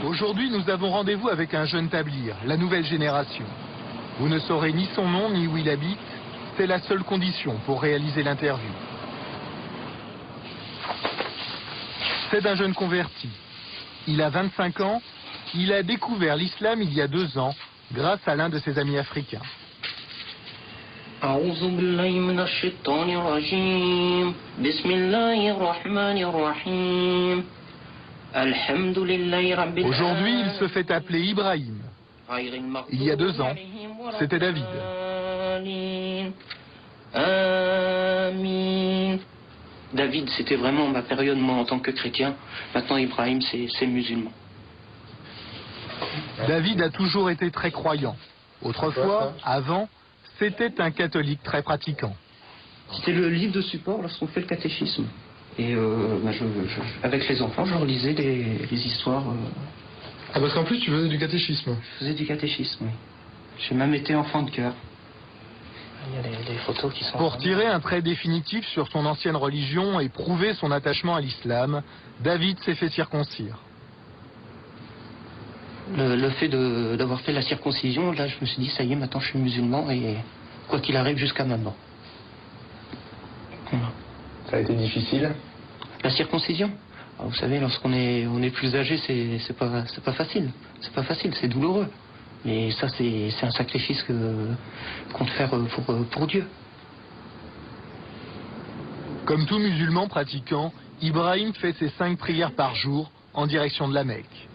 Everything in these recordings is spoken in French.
Aujourd'hui, nous avons rendez-vous avec un jeune tablir, la nouvelle génération. Vous ne saurez ni son nom ni où il habite. C'est la seule condition pour réaliser l'interview. C'est un jeune converti. Il a 25 ans. Il a découvert l'islam il y a 2 ans grâce à l'un de ses amis africains. Aujourd'hui, il se fait appeler Ibrahim. Il y a 2 ans, c'était David. David, c'était vraiment ma période, moi, en tant que chrétien. Maintenant, Ibrahim, c'est musulman. David a toujours été très croyant. Autrefois, avant, c'était un catholique très pratiquant. C'était le livre de support lorsqu'on fait le catéchisme. Et avec les enfants, je relisais les histoires. Ah, parce qu'en plus, tu faisais du catéchisme. Je faisais du catéchisme, oui. J'ai même été enfant de cœur. Il y a des photos qui sont... Pour tirer un trait définitif sur son ancienne religion et prouver son attachement à l'islam, David s'est fait circoncire. Le fait d'avoir fait la circoncision, là, je me suis dit, ça y est, maintenant je suis musulman et quoi qu'il arrive jusqu'à maintenant. Voilà. Ça a été difficile? La circoncision? Alors, vous savez, lorsqu'on est plus âgé, c'est pas facile. C'est pas facile, c'est douloureux. Mais ça, c'est un sacrifice qu'on fait pour Dieu. Comme tout musulman pratiquant, Ibrahim fait ses 5 prières par jour en direction de la Mecque.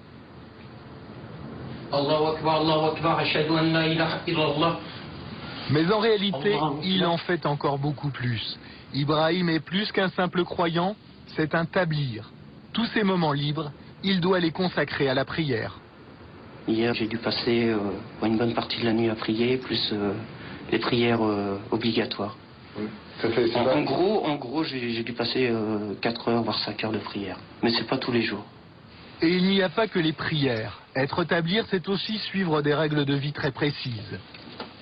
Mais en réalité, il en fait encore beaucoup plus. Ibrahim est plus qu'un simple croyant, c'est un tablir. Tous ses moments libres, il doit les consacrer à la prière. Hier, j'ai dû passer une bonne partie de la nuit à prier, plus les prières obligatoires. Oui. En gros, j'ai dû passer 4 heures, voire 5 heures de prière. Mais c'est pas tous les jours. Et il n'y a pas que les prières. Être tablir, c'est aussi suivre des règles de vie très précises.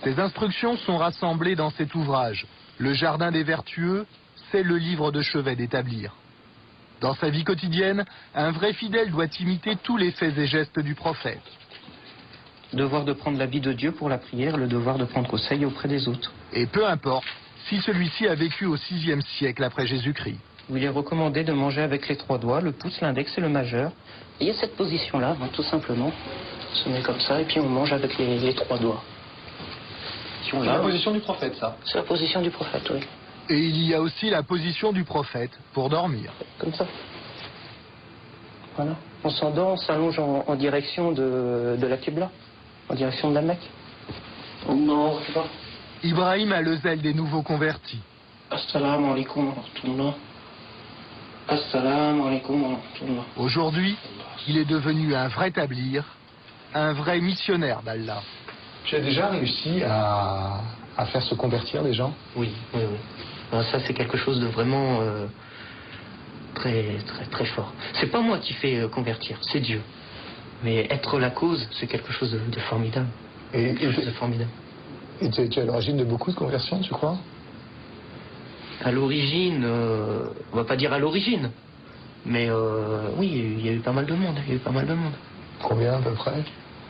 Ces instructions sont rassemblées dans cet ouvrage. Le Jardin des Vertueux, c'est le livre de chevet des tablirs. Dans sa vie quotidienne, un vrai fidèle doit imiter tous les faits et gestes du prophète. Le devoir de prendre l'habit de Dieu pour la prière, le devoir de prendre conseil auprès des autres. Et peu importe si celui-ci a vécu au VIe siècle après Jésus-Christ. Il est recommandé de manger avec les 3 doigts, le pouce, l'index et le majeur. Et il y a cette position-là, tout simplement. On se met comme ça et puis on mange avec les 3 doigts. C'est la position du prophète, ça? C'est la position du prophète, oui. Et il y a aussi la position du prophète pour dormir. Comme ça. Voilà. On s'endort, on s'allonge en direction de la Qibla, en direction de la Mecque. Non, je sais pas. Ibrahim a le zèle des nouveaux convertis. Assalamu alaikum wa rahmatullah. Assalamu alaikum wa rahmatullah. Aujourd'hui, il est devenu un vrai tablir, un vrai missionnaire d'Allah. Tu as déjà réussi à faire se convertir des gens? Oui. Alors ça, c'est quelque chose de vraiment très fort. C'est pas moi qui fais convertir, c'est Dieu. Mais être la cause, c'est quelque chose de formidable. Et tu es à l'origine de beaucoup de conversions, tu crois? À l'origine, on va pas dire à l'origine, mais oui, il y a eu pas mal de monde. Combien à peu près?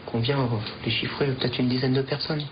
Combien? Les chiffrer, peut-être une dizaine de personnes.